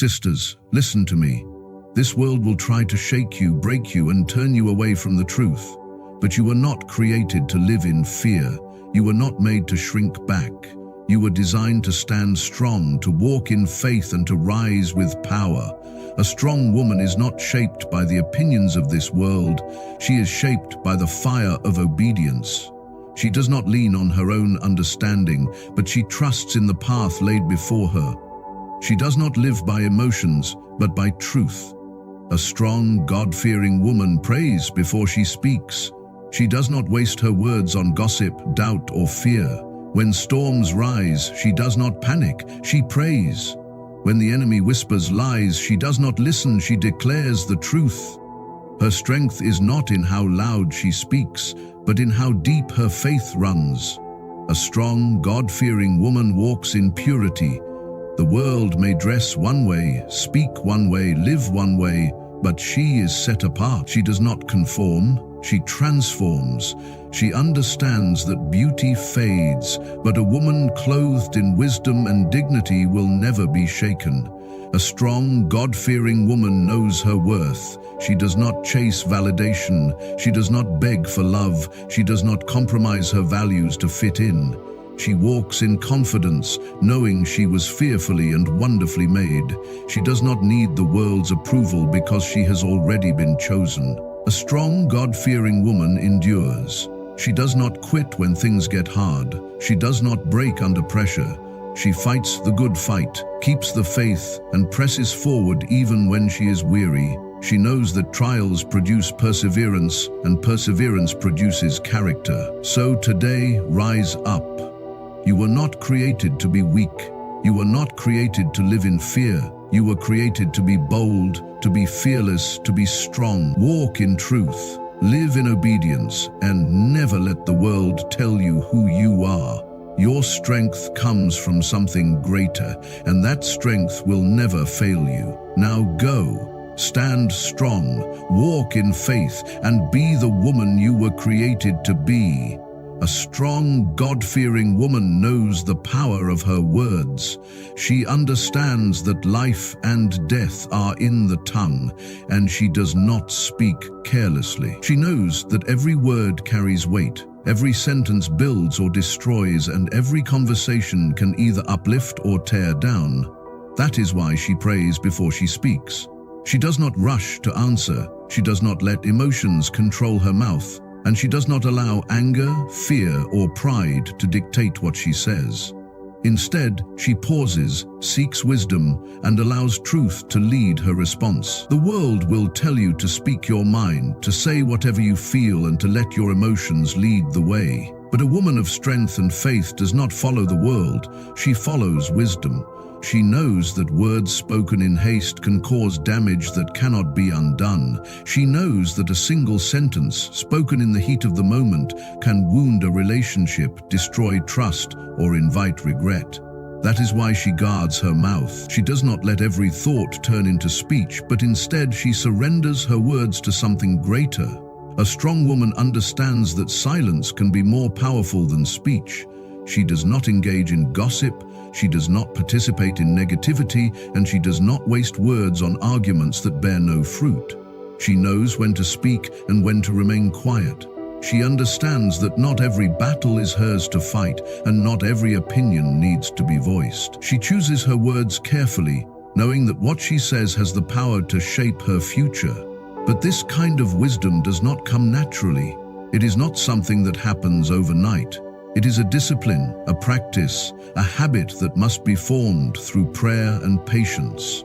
Sisters, listen to me. This world will try to shake you, break you, and turn you away from the truth. But you were not created to live in fear. You were not made to shrink back. You were designed to stand strong, to walk in faith, and to rise with power. A strong woman is not shaped by the opinions of this world. She is shaped by the fire of obedience. She does not lean on her own understanding, but she trusts in the path laid before her. She does not live by emotions, but by truth. A strong, God-fearing woman prays before she speaks. She does not waste her words on gossip, doubt, or fear. When storms rise, she does not panic, she prays. When the enemy whispers lies, she does not listen, she declares the truth. Her strength is not in how loud she speaks, but in how deep her faith runs. A strong, God-fearing woman walks in purity. The world may dress one way, speak one way, live one way, but she is set apart. She does not conform, she transforms. She understands that beauty fades, but a woman clothed in wisdom and dignity will never be shaken. A strong, God-fearing woman knows her worth. She does not chase validation. She does not beg for love. She does not compromise her values to fit in. She walks in confidence, knowing she was fearfully and wonderfully made. She does not need the world's approval because she has already been chosen. A strong, God-fearing woman endures. She does not quit when things get hard. She does not break under pressure. She fights the good fight, keeps the faith, and presses forward even when she is weary. She knows that trials produce perseverance, and perseverance produces character. So today, rise up. You were not created to be weak. You were not created to live in fear. You were created to be bold, to be fearless, to be strong. Walk in truth, live in obedience, and never let the world tell you who you are. Your strength comes from something greater, and that strength will never fail you. Now go, stand strong, walk in faith, and be the woman you were created to be. A strong, God-fearing woman knows the power of her words. She understands that life and death are in the tongue, and she does not speak carelessly. She knows that every word carries weight. Every sentence builds or destroys, and every conversation can either uplift or tear down. That is why she prays before she speaks. She does not rush to answer. She does not let emotions control her mouth. And she does not allow anger, fear, or pride to dictate what she says. Instead, she pauses, seeks wisdom, and allows truth to lead her response. The world will tell you to speak your mind, to say whatever you feel, and to let your emotions lead the way. But a woman of strength and faith does not follow the world. She follows wisdom. She knows that words spoken in haste can cause damage that cannot be undone. She knows that a single sentence spoken in the heat of the moment can wound a relationship, destroy trust, or invite regret. That is why she guards her mouth. She does not let every thought turn into speech, but instead she surrenders her words to something greater. A strong woman understands that silence can be more powerful than speech. She does not engage in gossip, she does not participate in negativity, and she does not waste words on arguments that bear no fruit. She knows when to speak and when to remain quiet. She understands that not every battle is hers to fight, and not every opinion needs to be voiced. She chooses her words carefully, knowing that what she says has the power to shape her future. But this kind of wisdom does not come naturally. It is not something that happens overnight. It is a discipline, a practice, a habit that must be formed through prayer and patience.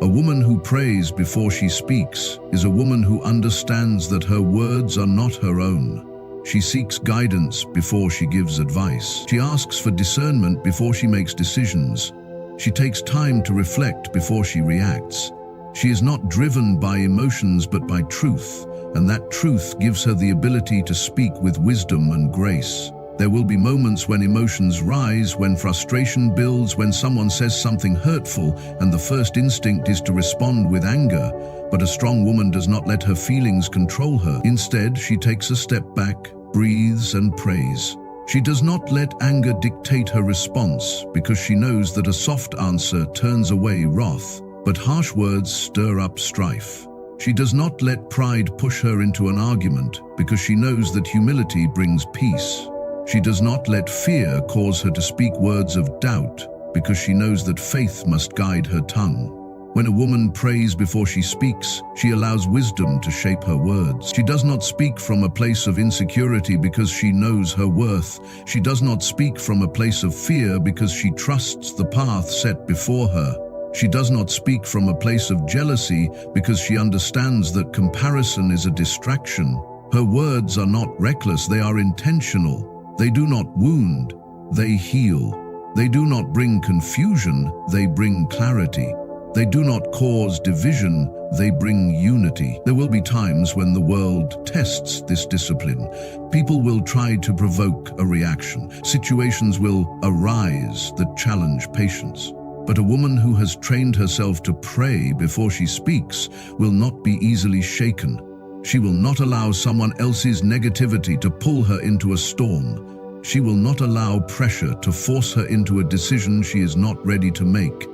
A woman who prays before she speaks is a woman who understands that her words are not her own. She seeks guidance before she gives advice. She asks for discernment before she makes decisions. She takes time to reflect before she reacts. She is not driven by emotions but by truth, and that truth gives her the ability to speak with wisdom and grace. There will be moments when emotions rise, when frustration builds, when someone says something hurtful, and the first instinct is to respond with anger. But a strong woman does not let her feelings control her. Instead, she takes a step back, breathes, and prays. She does not let anger dictate her response, because she knows that a soft answer turns away wrath. but harsh words stir up strife. She does not let pride push her into an argument because she knows that humility brings peace. She does not let fear cause her to speak words of doubt because she knows that faith must guide her tongue. When a woman prays before she speaks, she allows wisdom to shape her words. She does not speak from a place of insecurity because she knows her worth. She does not speak from a place of fear because she trusts the path set before her. She does not speak from a place of jealousy because she understands that comparison is a distraction. Her words are not reckless, they are intentional. They do not wound, they heal. They do not bring confusion, they bring clarity. They do not cause division, they bring unity. There will be times when the world tests this discipline. People will try to provoke a reaction. Situations will arise that challenge patience. But a woman who has trained herself to pray before she speaks will not be easily shaken. She will not allow someone else's negativity to pull her into a storm. She will not allow pressure to force her into a decision she is not ready to make.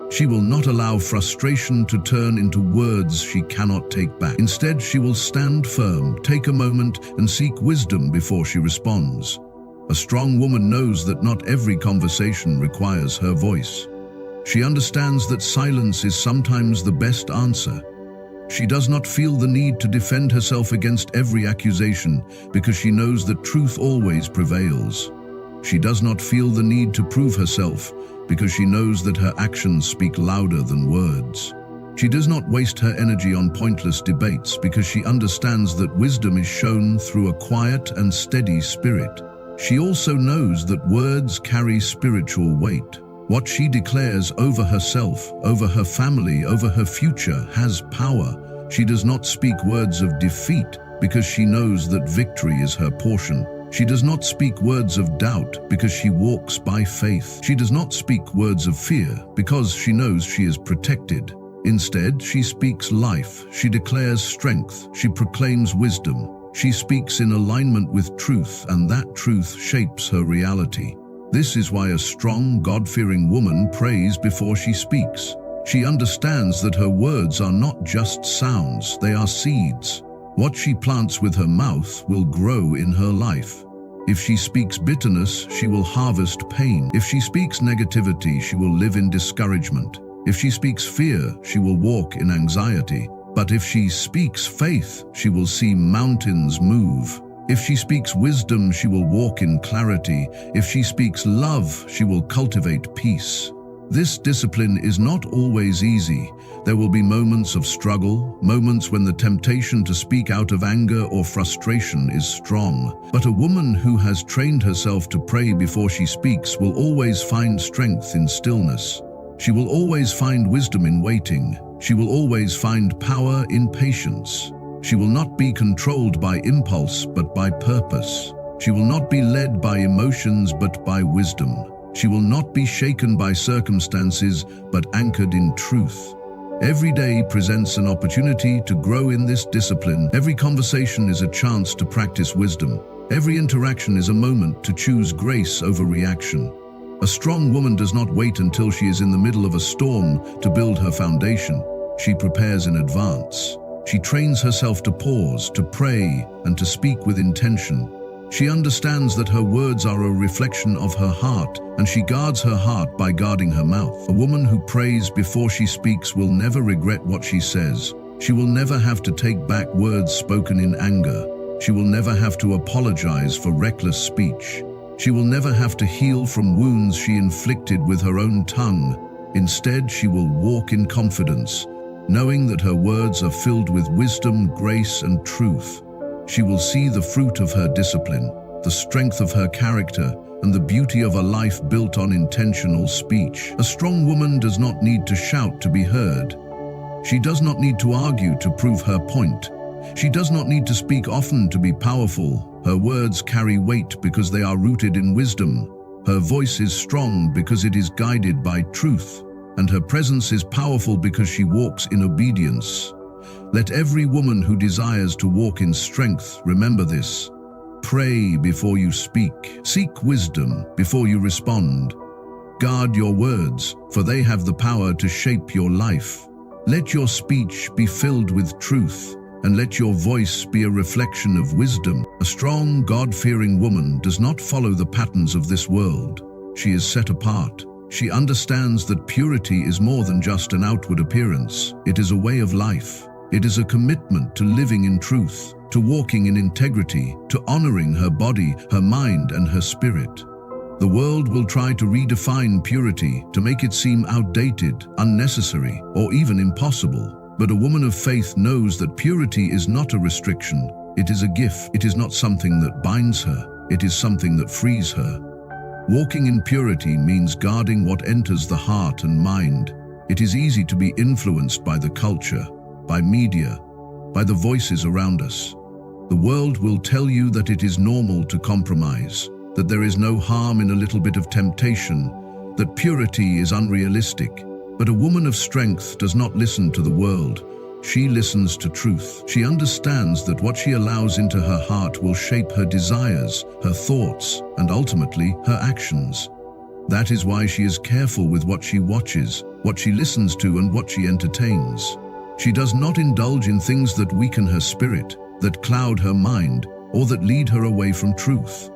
She will not allow frustration to turn into words she cannot take back. Instead, she will stand firm, take a moment, and seek wisdom before she responds. A strong woman knows that not every conversation requires her voice. She understands that silence is sometimes the best answer. She does not feel the need to defend herself against every accusation because she knows that truth always prevails. She does not feel the need to prove herself because she knows that her actions speak louder than words. She does not waste her energy on pointless debates because she understands that wisdom is shown through a quiet and steady spirit. She also knows that words carry spiritual weight. What she declares over herself, over her family, over her future has power. She does not speak words of defeat because she knows that victory is her portion. She does not speak words of doubt because she walks by faith. She does not speak words of fear because she knows she is protected. Instead, she speaks life. She declares strength. She proclaims wisdom. She speaks in alignment with truth, and that truth shapes her reality. This is why a strong, God-fearing woman prays before she speaks. She understands that her words are not just sounds, they are seeds. What she plants with her mouth will grow in her life. If she speaks bitterness, she will harvest pain. If she speaks negativity, she will live in discouragement. If she speaks fear, she will walk in anxiety. But if she speaks faith, she will see mountains move. If she speaks wisdom, she will walk in clarity. If she speaks love, she will cultivate peace. This discipline is not always easy. There will be moments of struggle, moments when the temptation to speak out of anger or frustration is strong. But a woman who has trained herself to pray before she speaks will always find strength in stillness. She will always find wisdom in waiting. She will always find power in patience. She will not be controlled by impulse, but by purpose. She will not be led by emotions, but by wisdom. She will not be shaken by circumstances, but anchored in truth. Every day presents an opportunity to grow in this discipline. Every conversation is a chance to practice wisdom. Every interaction is a moment to choose grace over reaction. A strong woman does not wait until she is in the middle of a storm to build her foundation. She prepares in advance. She trains herself to pause, to pray, and to speak with intention. She understands that her words are a reflection of her heart, and she guards her heart by guarding her mouth. A woman who prays before she speaks will never regret what she says. She will never have to take back words spoken in anger. She will never have to apologize for reckless speech. She will never have to heal from wounds she inflicted with her own tongue. Instead, she will walk in confidence, knowing that her words are filled with wisdom, grace, and truth. She will see the fruit of her discipline, the strength of her character, and the beauty of a life built on intentional speech. A strong woman does not need to shout to be heard. She does not need to argue to prove her point. She does not need to speak often to be powerful. Her words carry weight because they are rooted in wisdom. Her voice is strong because it is guided by truth. And her presence is powerful because she walks in obedience. Let every woman who desires to walk in strength remember this. Pray before you speak. Seek wisdom before you respond. Guard your words, for they have the power to shape your life. Let your speech be filled with truth, and let your voice be a reflection of wisdom. A strong, God-fearing woman does not follow the patterns of this world. She is set apart. She understands that purity is more than just an outward appearance. It is a way of life. It is a commitment to living in truth, to walking in integrity, to honoring her body, her mind, and her spirit. The world will try to redefine purity, to make it seem outdated, unnecessary, or even impossible. But a woman of faith knows that purity is not a restriction. It is a gift. It is not something that binds her. It is something that frees her. Walking in purity means guarding what enters the heart and mind. It is easy to be influenced by the culture, by media, by the voices around us. The world will tell you that it is normal to compromise, that there is no harm in a little bit of temptation, that purity is unrealistic. But a woman of strength does not listen to the world. She listens to truth. She understands that what she allows into her heart will shape her desires, her thoughts, and ultimately her actions. That is why she is careful with what she watches, what she listens to, and what she entertains. She does not indulge in things that weaken her spirit, that cloud her mind, or that lead her away from truth.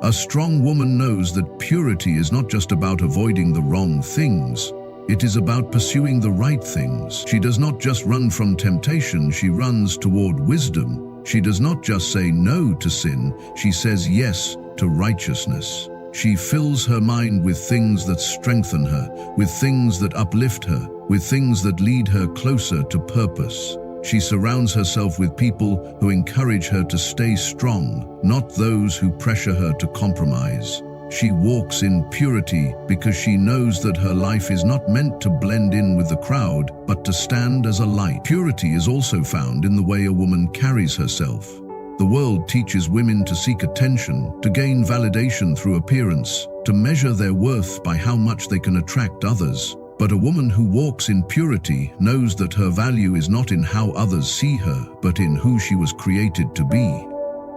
A strong woman knows that purity is not just about avoiding the wrong things. It is about pursuing the right things. She does not just run from temptation, she runs toward wisdom. She does not just say no to sin, she says yes to righteousness. She fills her mind with things that strengthen her, with things that uplift her, with things that lead her closer to purpose. She surrounds herself with people who encourage her to stay strong, not those who pressure her to compromise. She walks in purity because she knows that her life is not meant to blend in with the crowd, but to stand as a light. Purity is also found in the way a woman carries herself. The world teaches women to seek attention, to gain validation through appearance, to measure their worth by how much they can attract others. But a woman who walks in purity knows that her value is not in how others see her, but in who she was created to be.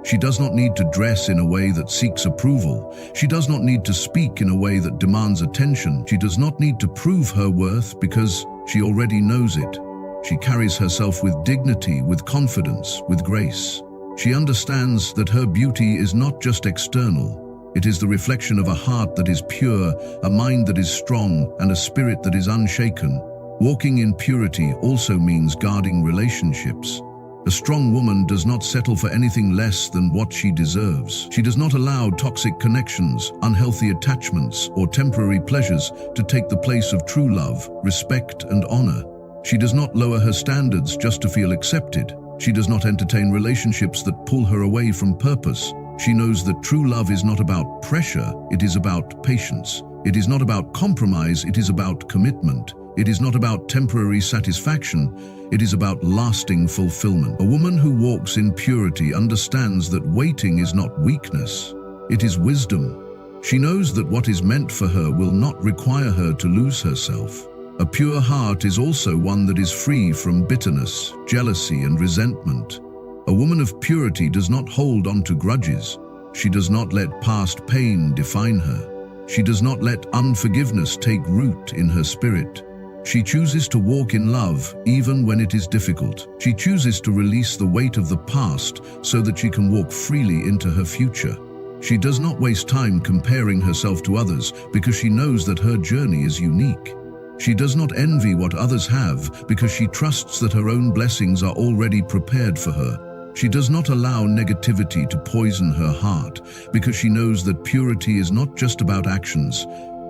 She does not need to dress in a way that seeks approval. She does not need to speak in a way that demands attention. She does not need to prove her worth because she already knows it. She carries herself with dignity, with confidence, with grace. She understands that her beauty is not just external. It is the reflection of a heart that is pure, a mind that is strong, and a spirit that is unshaken. Walking in purity also means guarding relationships. A strong woman does not settle for anything less than what she deserves. She does not allow toxic connections, unhealthy attachments, or temporary pleasures to take the place of true love, respect, and honor. She does not lower her standards just to feel accepted. She does not entertain relationships that pull her away from purpose. She knows that true love is not about pressure, it is about patience. It is not about compromise, it is about commitment. It is not about temporary satisfaction, it is about lasting fulfillment. A woman who walks in purity understands that waiting is not weakness, it is wisdom. She knows that what is meant for her will not require her to lose herself. A pure heart is also one that is free from bitterness, jealousy, and resentment. A woman of purity does not hold on to grudges. She does not let past pain define her. She does not let unforgiveness take root in her spirit. She chooses to walk in love even when it is difficult. She chooses to release the weight of the past so that she can walk freely into her future. She does not waste time comparing herself to others because she knows that her journey is unique. She does not envy what others have because she trusts that her own blessings are already prepared for her. She does not allow negativity to poison her heart because she knows that purity is not just about actions,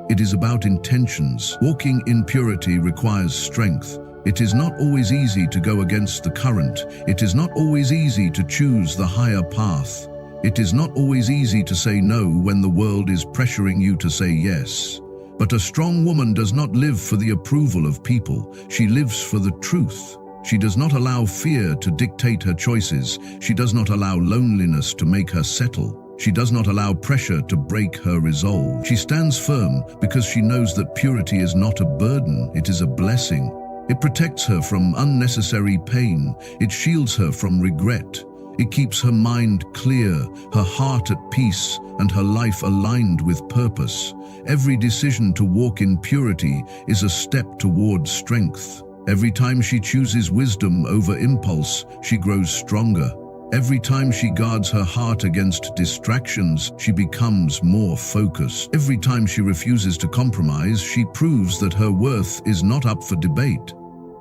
it is about intentions. Walking in purity requires strength. It is not always easy to go against the current. It is not always easy to choose the higher path. It is not always easy to say no when the world is pressuring you to say yes. But a strong woman does not live for the approval of people. She lives for the truth. She does not allow fear to dictate her choices. She does not allow loneliness to make her settle. She does not allow pressure to break her resolve. She stands firm because she knows that purity is not a burden, it is a blessing. It protects her from unnecessary pain. It shields her from regret. It keeps her mind clear, her heart at peace, and her life aligned with purpose. Every decision to walk in purity is a step toward strength. Every time she chooses wisdom over impulse, she grows stronger. Every time she guards her heart against distractions, she becomes more focused. Every time she refuses to compromise, she proves that her worth is not up for debate.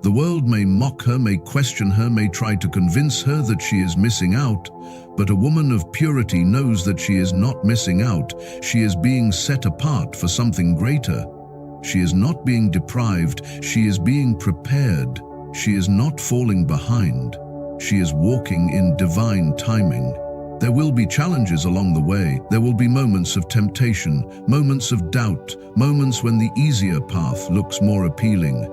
The world may mock her, may question her, may try to convince her that she is missing out, but a woman of purity knows that she is not missing out. She is being set apart for something greater. She is not being deprived, she is being prepared. She is not falling behind. She is walking in divine timing. There will be challenges along the way. There will be moments of temptation, moments of doubt, moments when the easier path looks more appealing.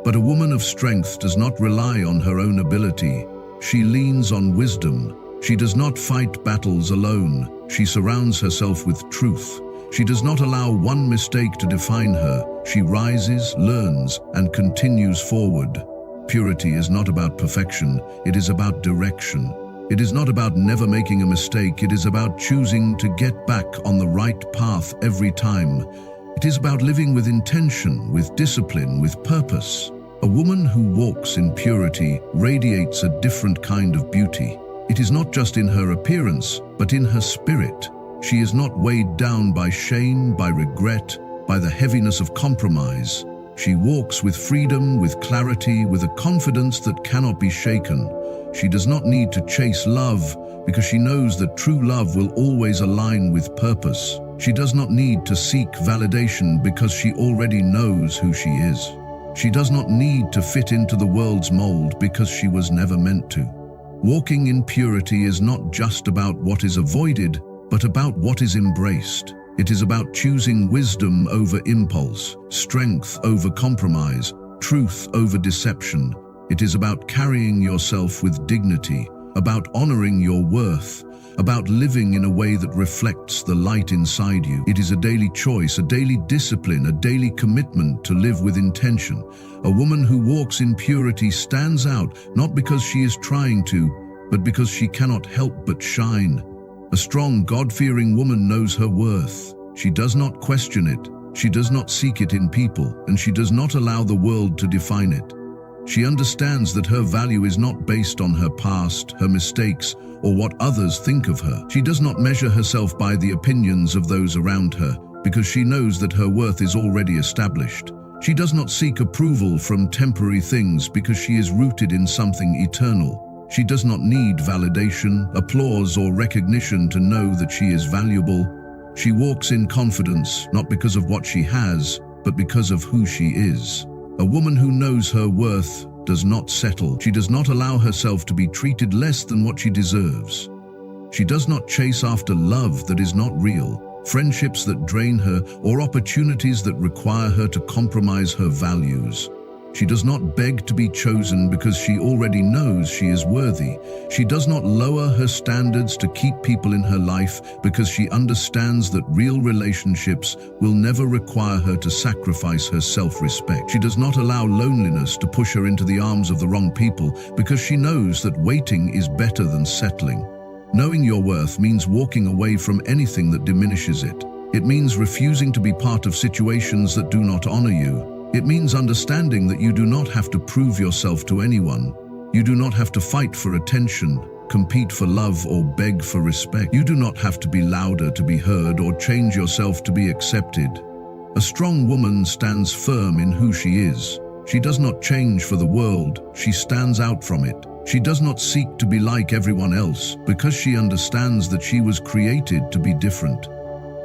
But a woman of strength does not rely on her own ability. She leans on wisdom. She does not fight battles alone. She surrounds herself with truth. She does not allow one mistake to define her. She rises, learns, and continues forward. Purity is not about perfection. It is about direction. It is not about never making a mistake. It is about choosing to get back on the right path every time. It is about living with intention, with discipline, with purpose. A woman who walks in purity radiates a different kind of beauty. It is not just in her appearance, but in her spirit. She is not weighed down by shame, by regret, by the heaviness of compromise. She walks with freedom, with clarity, with a confidence that cannot be shaken. She does not need to chase love because she knows that true love will always align with purpose. She does not need to seek validation because she already knows who she is. She does not need to fit into the world's mold because she was never meant to. Walking in purity is not just about what is avoided, but about what is embraced. It is about choosing wisdom over impulse, strength over compromise, truth over deception. It is about carrying yourself with dignity, about honoring your worth, about living in a way that reflects the light inside you. It is a daily choice, a daily discipline, a daily commitment to live with intention. A woman who walks in purity stands out, not because she is trying to, but because she cannot help but shine. A strong, God-fearing woman knows her worth. She does not question it, she does not seek it in people, and she does not allow the world to define it. She understands that her value is not based on her past, her mistakes, or what others think of her. She does not measure herself by the opinions of those around her, because she knows that her worth is already established. She does not seek approval from temporary things because she is rooted in something eternal. She does not need validation, applause, or recognition to know that she is valuable. She walks in confidence, not because of what she has, but because of who she is. A woman who knows her worth does not settle. She does not allow herself to be treated less than what she deserves. She does not chase after love that is not real, friendships that drain her, or opportunities that require her to compromise her values. She does not beg to be chosen because she already knows she is worthy. She does not lower her standards to keep people in her life because she understands that real relationships will never require her to sacrifice her self-respect. She does not allow loneliness to push her into the arms of the wrong people because she knows that waiting is better than settling. Knowing your worth means walking away from anything that diminishes it. It means refusing to be part of situations that do not honor you. It means understanding that you do not have to prove yourself to anyone. You do not have to fight for attention, compete for love, or beg for respect. You do not have to be louder to be heard or change yourself to be accepted. A strong woman stands firm in who she is. She does not change for the world, she stands out from it. She does not seek to be like everyone else because she understands that she was created to be different.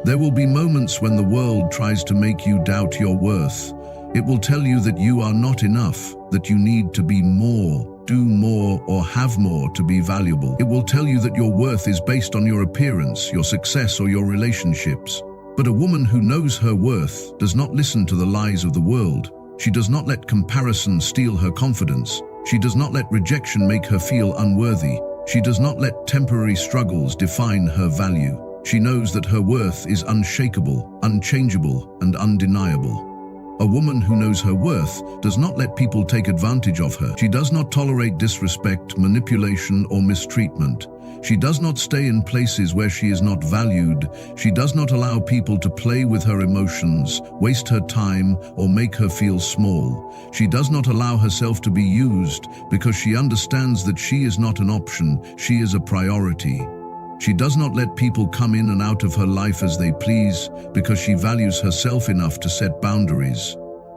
There will be moments when the world tries to make you doubt your worth. It will tell you that you are not enough, that you need to be more, do more, or have more to be valuable. It will tell you that your worth is based on your appearance, your success, or your relationships. But a woman who knows her worth does not listen to the lies of the world. She does not let comparison steal her confidence. She does not let rejection make her feel unworthy. She does not let temporary struggles define her value. She knows that her worth is unshakable, unchangeable, and undeniable. A woman who knows her worth does not let people take advantage of her. She does not tolerate disrespect, manipulation, or mistreatment. She does not stay in places where she is not valued. She does not allow people to play with her emotions, waste her time, or make her feel small. She does not allow herself to be used because she understands that she is not an option, she is a priority. She does not let people come in and out of her life as they please because she values herself enough to set boundaries.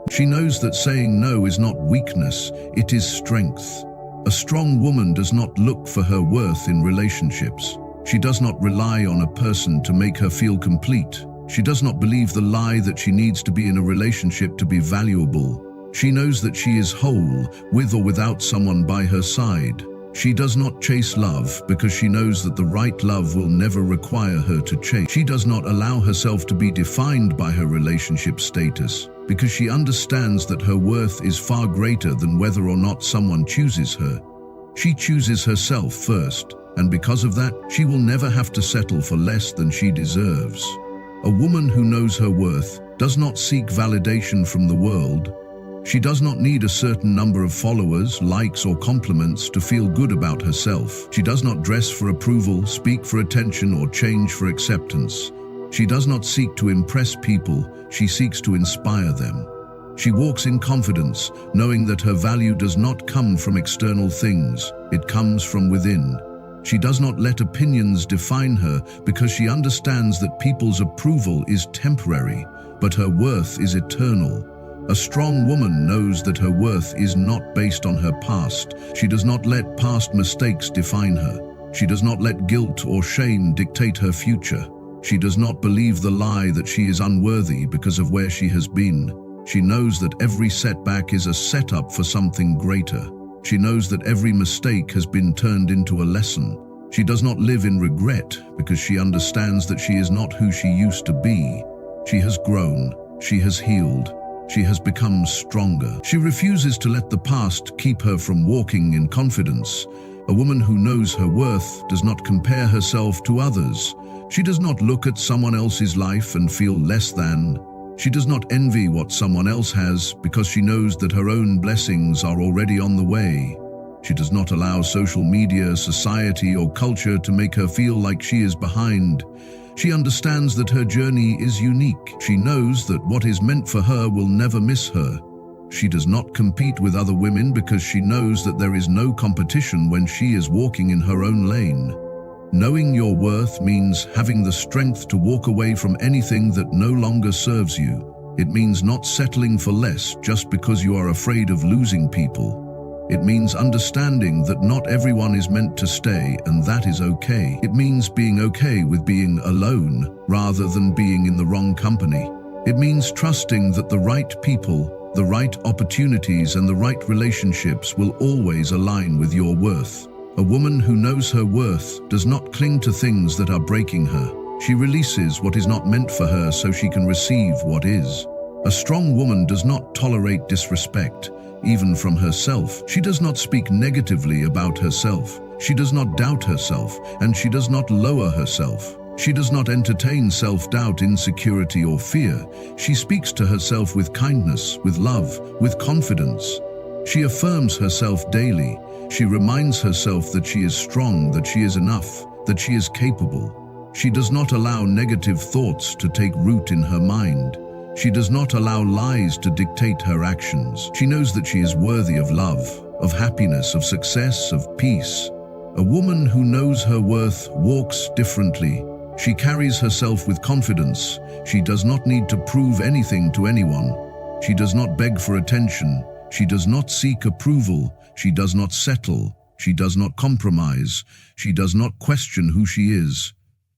She knows that saying no is not weakness, it is strength. A strong woman does not look for her worth in relationships. She does not rely on a person to make her feel complete. She does not believe the lie that she needs to be in a relationship to be valuable. She knows that she is whole, with or without someone by her side. She does not chase love because she knows that the right love will never require her to chase. She does not allow herself to be defined by her relationship status because she understands that her worth is far greater than whether or not someone chooses her. She chooses herself first, and because of that, she will never have to settle for less than she deserves. A woman who knows her worth does not seek validation from the world. She does not need a certain number of followers, likes, or compliments to feel good about herself. She does not dress for approval, speak for attention, or change for acceptance. She does not seek to impress people, she seeks to inspire them. She walks in confidence, knowing that her value does not come from external things, it comes from within. She does not let opinions define her because she understands that people's approval is temporary, but her worth is eternal. A strong woman knows that her worth is not based on her past. She does not let past mistakes define her. She does not let guilt or shame dictate her future. She does not believe the lie that she is unworthy because of where she has been. She knows that every setback is a setup for something greater. She knows that every mistake has been turned into a lesson. She does not live in regret because she understands that she is not who she used to be. She has grown. She has healed. She has become stronger. She refuses to let the past keep her from walking in confidence. A woman who knows her worth does not compare herself to others. She does not look at someone else's life and feel less than. She does not envy what someone else has because she knows that her own blessings are already on the way. She does not allow social media, society, or culture to make her feel like she is behind. She understands that her journey is unique. She knows that what is meant for her will never miss her. She does not compete with other women because she knows that there is no competition when she is walking in her own lane. Knowing your worth means having the strength to walk away from anything that no longer serves you. It means not settling for less just because you are afraid of losing people. It means understanding that not everyone is meant to stay, and that is okay. It means being okay with being alone rather than being in the wrong company. It means trusting that the right people, the right opportunities, and the right relationships will always align with your worth. A woman who knows her worth does not cling to things that are breaking her. She releases what is not meant for her so she can receive what is. A strong woman does not tolerate disrespect, even from herself. She does not speak negatively about herself. She does not doubt herself, and she does not lower herself. She does not entertain self-doubt, insecurity, or fear. She speaks to herself with kindness, with love, with confidence. She affirms herself daily. She reminds herself that she is strong, that she is enough, that she is capable. She does not allow negative thoughts to take root in her mind. She does not allow lies to dictate her actions. She knows that she is worthy of love, of happiness, of success, of peace. A woman who knows her worth walks differently. She carries herself with confidence. She does not need to prove anything to anyone. She does not beg for attention. She does not seek approval. She does not settle. She does not compromise. She does not question who she is.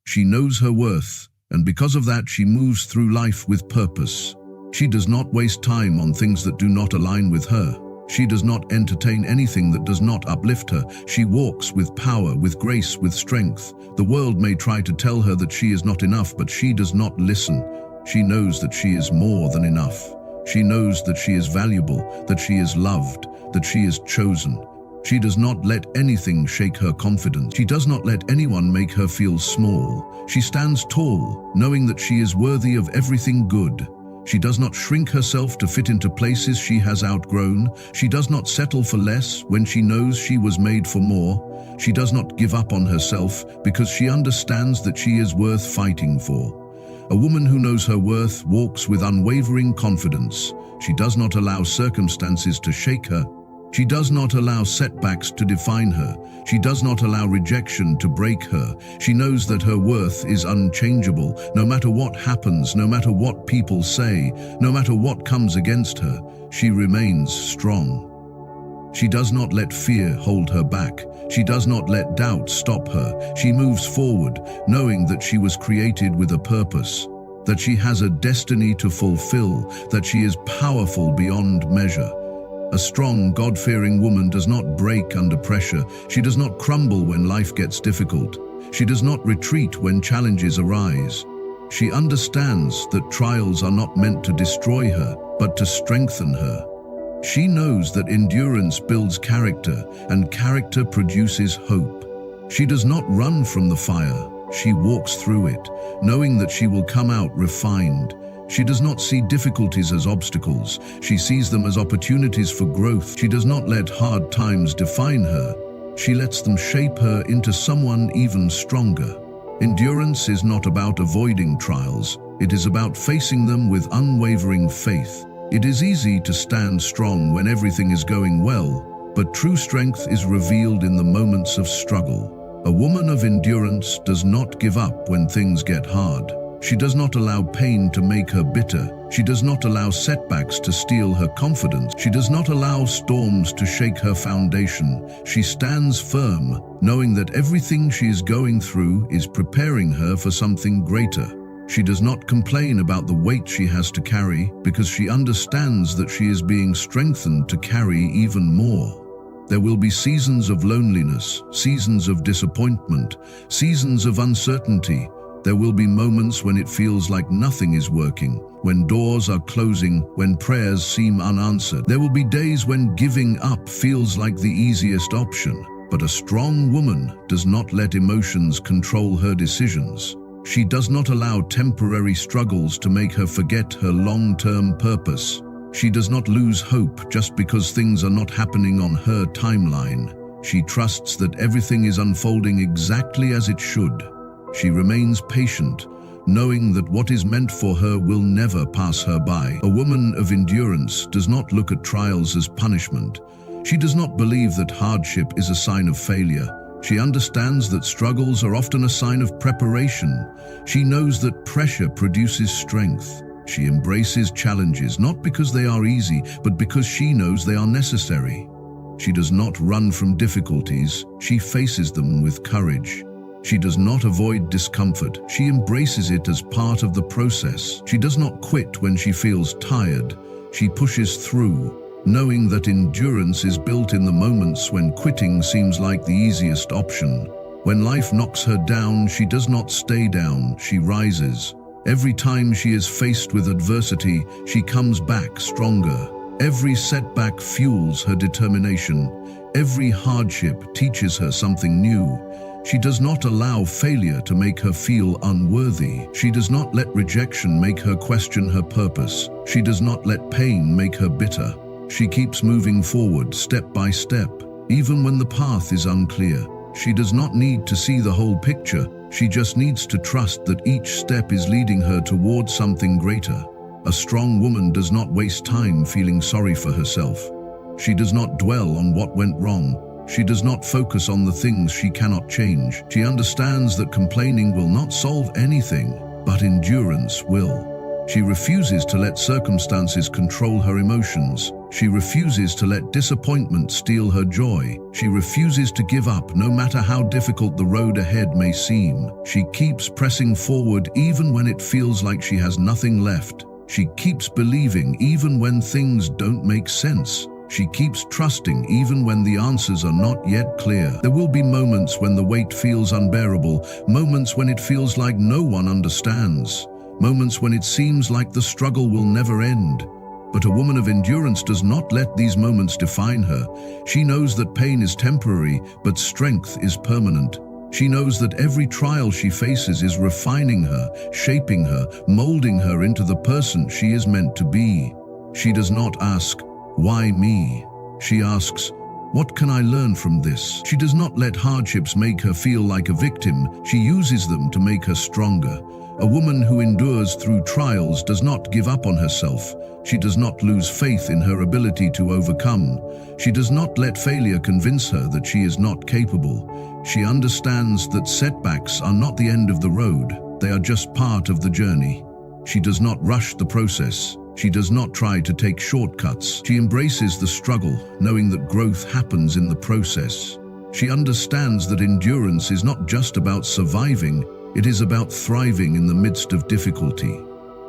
She knows her worth, and because of that, she moves through life with purpose. She does not waste time on things that do not align with her. She does not entertain anything that does not uplift her. She walks with power, with grace, with strength. The world may try to tell her that she is not enough, but she does not listen. She knows that she is more than enough. She knows that she is valuable, that she is loved, that she is chosen. She does not let anything shake her confidence. She does not let anyone make her feel small. She stands tall, knowing that she is worthy of everything good. She does not shrink herself to fit into places she has outgrown. She does not settle for less when she knows she was made for more. She does not give up on herself because she understands that she is worth fighting for. A woman who knows her worth walks with unwavering confidence. She does not allow circumstances to shake her. She does not allow setbacks to define her. She does not allow rejection to break her. She knows that her worth is unchangeable. No matter what happens, no matter what people say, no matter what comes against her, she remains strong. She does not let fear hold her back. She does not let doubt stop her. She moves forward, knowing that she was created with a purpose, that she has a destiny to fulfill, that she is powerful beyond measure. A strong, God-fearing woman does not break under pressure. She does not crumble when life gets difficult. She does not retreat when challenges arise. She understands that trials are not meant to destroy her, but to strengthen her. She knows that endurance builds character, and character produces hope. She does not run from the fire. She walks through it, knowing that she will come out refined. She does not see difficulties as obstacles. She sees them as opportunities for growth. She does not let hard times define her. She lets them shape her into someone even stronger. Endurance is not about avoiding trials. It is about facing them with unwavering faith. It is easy to stand strong when everything is going well, but true strength is revealed in the moments of struggle. A woman of endurance does not give up when things get hard. She does not allow pain to make her bitter. She does not allow setbacks to steal her confidence. She does not allow storms to shake her foundation. She stands firm, knowing that everything she is going through is preparing her for something greater. She does not complain about the weight she has to carry because she understands that she is being strengthened to carry even more. There will be seasons of loneliness, seasons of disappointment, seasons of uncertainty. There will be moments when it feels like nothing is working, when doors are closing, when prayers seem unanswered. There will be days when giving up feels like the easiest option. But a strong woman does not let emotions control her decisions. She does not allow temporary struggles to make her forget her long-term purpose. She does not lose hope just because things are not happening on her timeline. She trusts that everything is unfolding exactly as it should. She remains patient, knowing that what is meant for her will never pass her by. A woman of endurance does not look at trials as punishment. She does not believe that hardship is a sign of failure. She understands that struggles are often a sign of preparation. She knows that pressure produces strength. She embraces challenges not because they are easy, but because she knows they are necessary. She does not run from difficulties. She faces them with courage. She does not avoid discomfort. She embraces it as part of the process. She does not quit when she feels tired. She pushes through, knowing that endurance is built in the moments when quitting seems like the easiest option. When life knocks her down, she does not stay down, she rises. Every time she is faced with adversity, she comes back stronger. Every setback fuels her determination. Every hardship teaches her something new. She does not allow failure to make her feel unworthy. She does not let rejection make her question her purpose. She does not let pain make her bitter. She keeps moving forward step by step, even when the path is unclear. She does not need to see the whole picture. She just needs to trust that each step is leading her towards something greater. A strong woman does not waste time feeling sorry for herself. She does not dwell on what went wrong. She does not focus on the things she cannot change. She understands that complaining will not solve anything, but endurance will. She refuses to let circumstances control her emotions. She refuses to let disappointment steal her joy. She refuses to give up no matter how difficult the road ahead may seem. She keeps pressing forward even when it feels like she has nothing left. She keeps believing even when things don't make sense. She keeps trusting even when the answers are not yet clear. There will be moments when the weight feels unbearable, moments when it feels like no one understands, moments when it seems like the struggle will never end. But a woman of endurance does not let these moments define her. She knows that pain is temporary, but strength is permanent. She knows that every trial she faces is refining her, shaping her, molding her into the person she is meant to be. She does not ask, "Why me?" She asks, "What can I learn from this?" She does not let hardships make her feel like a victim. She uses them to make her stronger. A woman who endures through trials does not give up on herself. She does not lose faith in her ability to overcome. She does not let failure convince her that she is not capable. She understands that setbacks are not the end of the road. They are just part of the journey. She does not rush the process. She does not try to take shortcuts. She embraces the struggle, knowing that growth happens in the process. She understands that endurance is not just about surviving, it is about thriving in the midst of difficulty.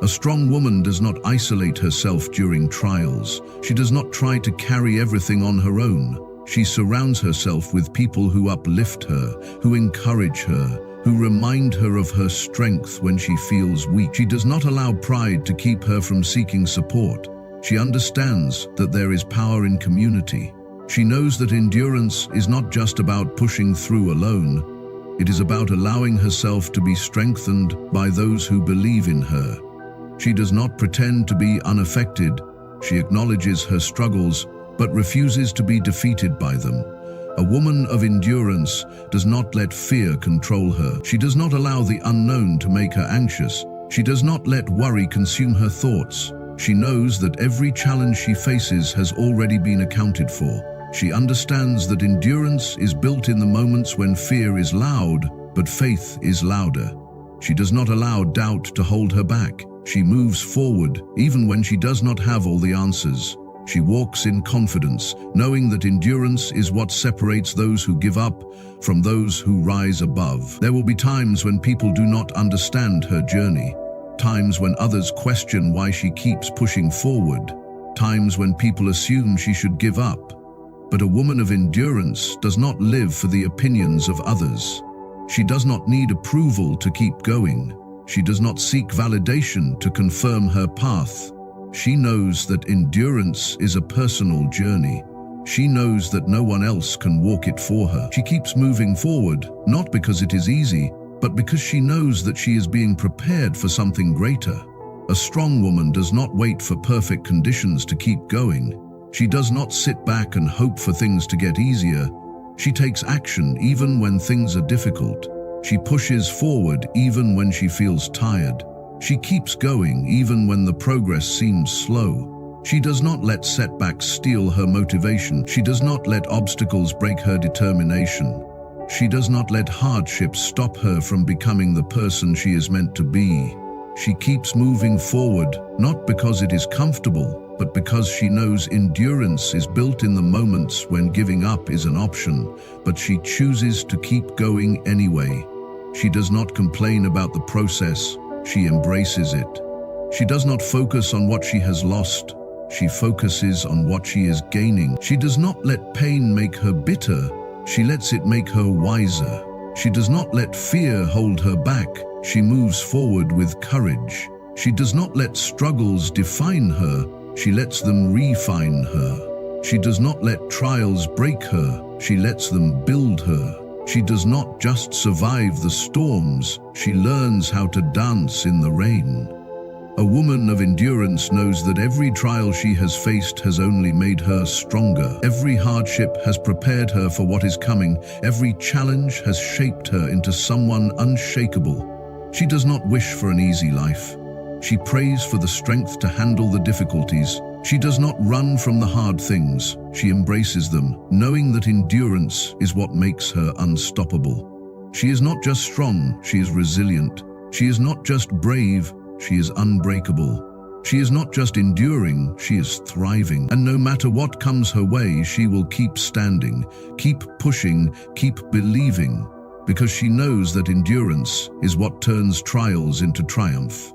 A strong woman does not isolate herself during trials. She does not try to carry everything on her own. She surrounds herself with people who uplift her, who encourage her, who remind her of her strength when she feels weak. She does not allow pride to keep her from seeking support. She understands that there is power in community. She knows that endurance is not just about pushing through alone. It is about allowing herself to be strengthened by those who believe in her. She does not pretend to be unaffected. She acknowledges her struggles, but refuses to be defeated by them. A woman of endurance does not let fear control her. She does not allow the unknown to make her anxious. She does not let worry consume her thoughts. She knows that every challenge she faces has already been accounted for. She understands that endurance is built in the moments when fear is loud, but faith is louder. She does not allow doubt to hold her back. She moves forward, even when she does not have all the answers. She walks in confidence, knowing that endurance is what separates those who give up from those who rise above. There will be times when people do not understand her journey, times when others question why she keeps pushing forward, times when people assume she should give up. But a woman of endurance does not live for the opinions of others. She does not need approval to keep going. She does not seek validation to confirm her path. She knows that endurance is a personal journey. She knows that no one else can walk it for her. She keeps moving forward, not because it is easy, but because she knows that she is being prepared for something greater. A strong woman does not wait for perfect conditions to keep going. She does not sit back and hope for things to get easier. She takes action even when things are difficult. She pushes forward even when she feels tired. She keeps going even when the progress seems slow. She does not let setbacks steal her motivation. She does not let obstacles break her determination. She does not let hardships stop her from becoming the person she is meant to be. She keeps moving forward, not because it is comfortable, but because she knows endurance is built in the moments when giving up is an option, but she chooses to keep going anyway. She does not complain about the process. She embraces it. She does not focus on what she has lost. She focuses on what she is gaining. She does not let pain make her bitter. She lets it make her wiser. She does not let fear hold her back. She moves forward with courage. She does not let struggles define her. She lets them refine her. She does not let trials break her. She lets them build her. She does not just survive the storms, she learns how to dance in the rain. A woman of endurance knows that every trial she has faced has only made her stronger. Every hardship has prepared her for what is coming. Every challenge has shaped her into someone unshakable. She does not wish for an easy life. She prays for the strength to handle the difficulties. She does not run from the hard things. She embraces them, knowing that endurance is what makes her unstoppable. She is not just strong, she is resilient. She is not just brave, she is unbreakable. She is not just enduring, she is thriving. And no matter what comes her way, she will keep standing, keep pushing, keep believing, because she knows that endurance is what turns trials into triumph.